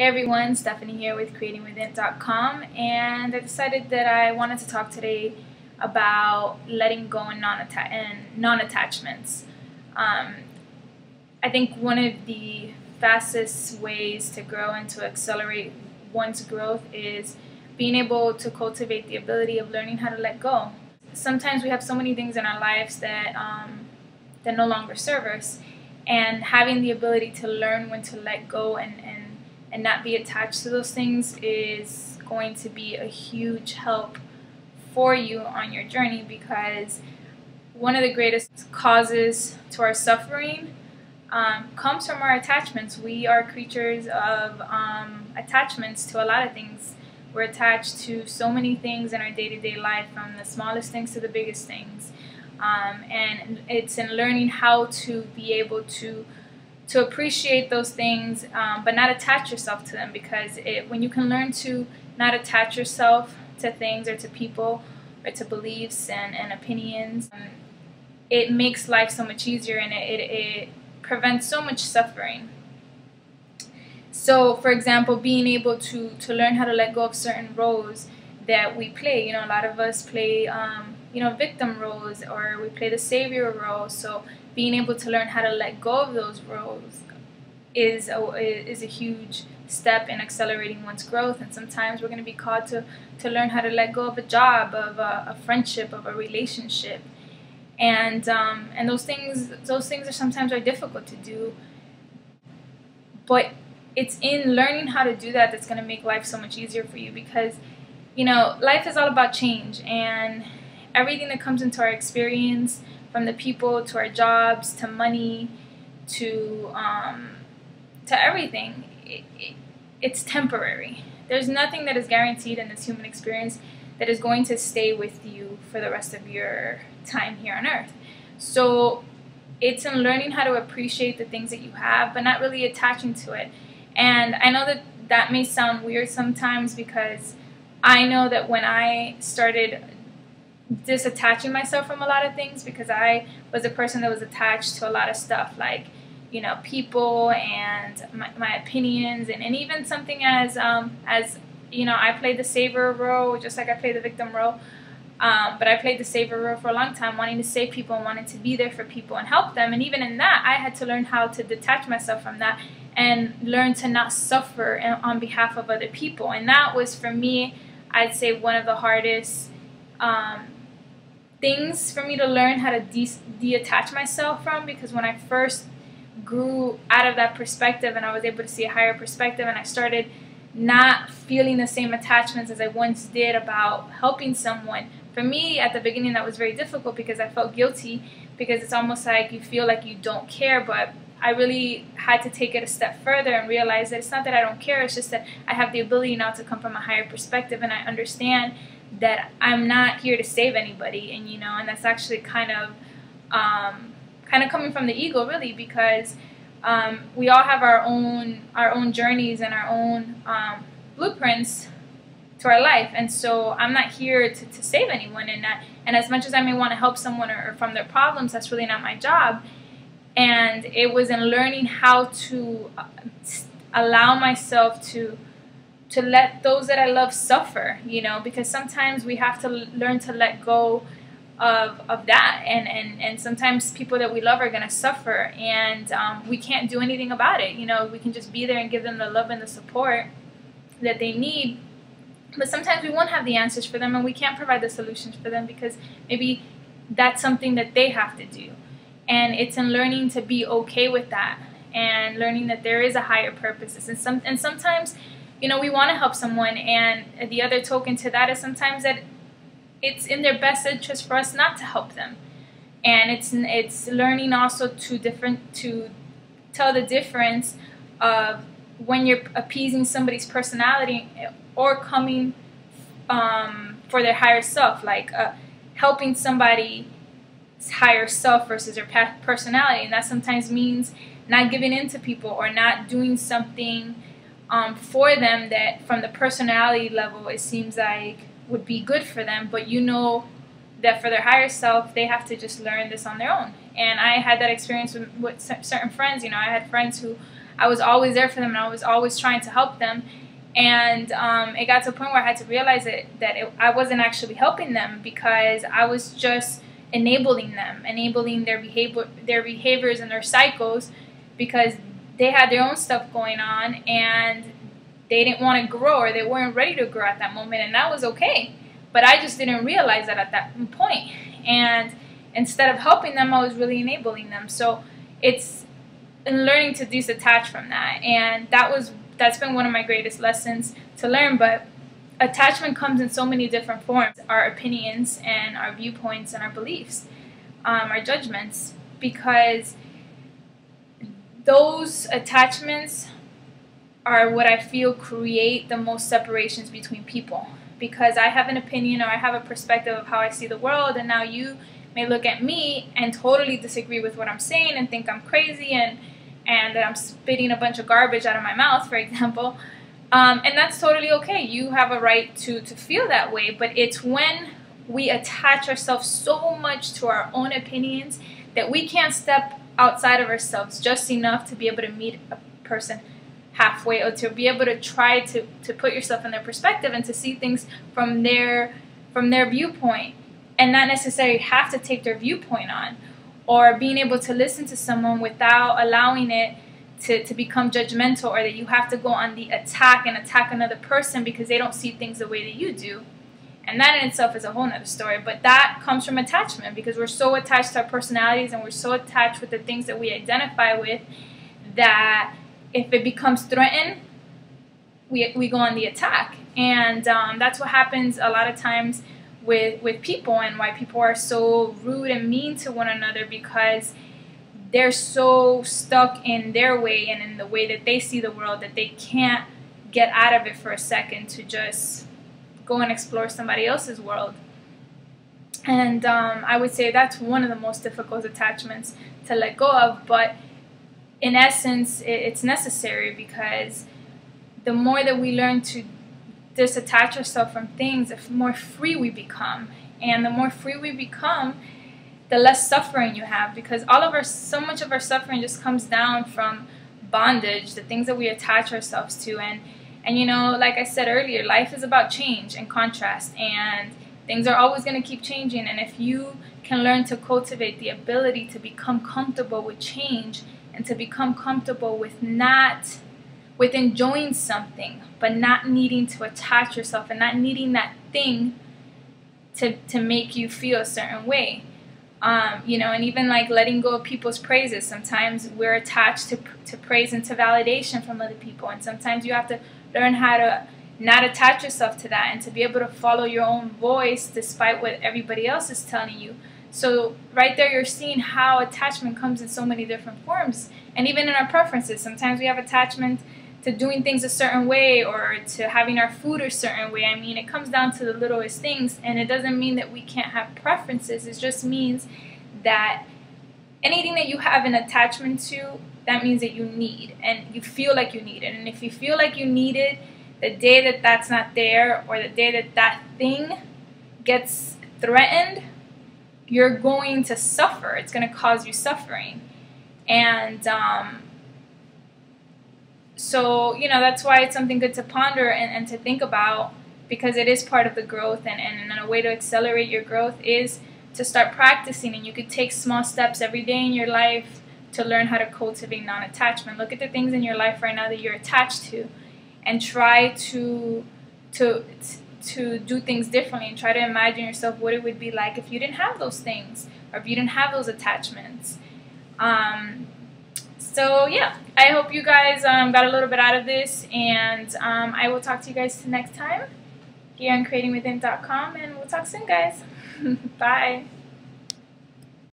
Everyone, Stephanie here with creatingwithin.com, and I decided that I wanted to talk today about letting go and non-attachments. I think one of the fastest ways to grow and to accelerate one's growth is being able to cultivate the ability of learning how to let go. Sometimes we have so many things in our lives that no longer serve us, and having the ability to learn when to let go and not be attached to those things is going to be a huge help for you on your journey, because one of the greatest causes to our suffering comes from our attachments. We are creatures of attachments to a lot of things. We're attached to so many things in our day-to-day life, from the smallest things to the biggest things. And it's in learning how to be able to appreciate those things, but not attach yourself to them, because when you can learn to not attach yourself to things or to people or to beliefs and opinions, it makes life so much easier, and it prevents so much suffering. So, for example, being able to learn how to let go of certain roles that we play. A lot of us play victim roles, or we play the savior role. So being able to learn how to let go of those roles is a huge step in accelerating one's growth. And sometimes we're going to be called to learn how to let go of a job, of a friendship, of a relationship, and those things are sometimes difficult to do, but it's in learning how to do that that's going to make life so much easier for you, because life is all about change, and everything that comes into our experience, from the people to our jobs to money to everything, it's temporary. There's nothing that is guaranteed in this human experience that is going to stay with you for the rest of your time here on earth. So it's in learning how to appreciate the things that you have, but not really attaching to it. And I know that may sound weird sometimes, because I know that when I started disattaching myself from a lot of things, because I was a person that was attached to a lot of stuff, like people and my opinions, and even something as I played the savior role just like I played the victim role, but I played the savior role for a long time, wanting to save people and wanting to be there for people and help them. And even in that, I had to learn how to detach myself from that and learn to not suffer on behalf of other people. And that was, for me, I'd say one of the hardest things for me to learn how to detach myself from, because when I first grew out of that perspective and I was able to see a higher perspective, and I started not feeling the same attachments as I once did about helping someone, for me at the beginning that was very difficult, because I felt guilty, because it's almost like you feel like you don't care. But I really had to take it a step further and realize that it's not that I don't care, it's just that I have the ability now to come from a higher perspective, and I understand that I'm not here to save anybody, and that's actually kind of coming from the ego, really, because we all have our own journeys and our own blueprints to our life, and so I'm not here to save anyone, and as much as I may want to help someone or from their problems, that's really not my job. And it was in learning how to allow myself to let those that I love suffer, because sometimes we have to learn to let go of that, and sometimes people that we love are going to suffer, and we can't do anything about it. We can just be there and give them the love and the support that they need, but sometimes we won't have the answers for them, and we can't provide the solutions for them, because maybe that's something that they have to do. And it's in learning to be okay with that, and learning that there is a higher purpose. And sometimes, we want to help someone, and the other token to that is sometimes that it's in their best interest for us not to help them. And it's learning also to tell the difference of when you're appeasing somebody's personality or coming for their higher self, like helping somebody higher self versus their personality. And that sometimes means not giving in to people, or not doing something for them that from the personality level it seems like would be good for them, but that for their higher self they have to just learn this on their own. And I had that experience with certain friends. I had friends who I was always there for them, and I was always trying to help them. And it got to a point where I had to realize I wasn't actually helping them, because I was just enabling them, enabling their behaviors and their cycles, because they had their own stuff going on and they didn't want to grow, or they weren't ready to grow at that moment, and that was okay. But I just didn't realize that at that point. And instead of helping them, I was really enabling them. So it's in learning to disattach from that, and that's been one of my greatest lessons to learn. But attachment comes in so many different forms: our opinions and our viewpoints and our beliefs, our judgments, because those attachments are what I feel create the most separations between people. Because I have an opinion, or I have a perspective of how I see the world, and now you may look at me and totally disagree with what I'm saying and think I'm crazy and that I'm spitting a bunch of garbage out of my mouth, for example. And that's totally okay. You have a right to feel that way, but it's when we attach ourselves so much to our own opinions that we can't step outside of ourselves just enough to be able to meet a person halfway, or to be able to try to put yourself in their perspective and to see things from their viewpoint, and not necessarily have to take their viewpoint on, or being able to listen to someone without allowing it to become judgmental, or that you have to go on the attack and attack another person because they don't see things the way that you do. And that in itself is a whole nother story. But that comes from attachment, because we're so attached to our personalities, and we're so attached with the things that we identify with, that if it becomes threatened, we go on the attack. And that's what happens a lot of times with people, and why people are so rude and mean to one another, because they're so stuck in their way and in the way that they see the world, that they can't get out of it for a second to just go and explore somebody else's world. And I would say that's one of the most difficult attachments to let go of. But in essence, it's necessary, because the more that we learn to disattach ourselves from things, the more free we become. And the more free we become, the less suffering you have, because so much of our suffering just comes down from bondage, the things that we attach ourselves to. And you know, like I said earlier, life is about change and contrast, and things are always going to keep changing. And if you can learn to cultivate the ability to become comfortable with change, and to become comfortable with enjoying something, but not needing to attach yourself, and not needing that thing to make you feel a certain way. You know, and even like letting go of people's praises. Sometimes we're attached to praise and to validation from other people, and sometimes you have to learn how to not attach yourself to that, and to be able to follow your own voice despite what everybody else is telling you. So right there, you're seeing how attachment comes in so many different forms. And even in our preferences, sometimes we have attachment to doing things a certain way, or to having our food a certain way. I mean, it comes down to the littlest things, and it doesn't mean that we can't have preferences. It just means that anything that you have an attachment to, that means that you need, and you feel like you need it. And if you feel like you need it, the day that that's not there, or the day that that thing gets threatened, you're going to suffer. It's going to cause you suffering. And so, you know, that's why it's something good to ponder and to think about, because it is part of the growth. And a way to accelerate your growth is to start practicing. And you could take small steps every day in your life to learn how to cultivate non-attachment. Look at the things in your life right now that you're attached to, and try to do things differently, and try to imagine yourself what it would be like if you didn't have those things, or if you didn't have those attachments. So yeah, I hope you guys got a little bit out of this, and I will talk to you guys next time here on creatingwithin.com, and we'll talk soon, guys. Bye.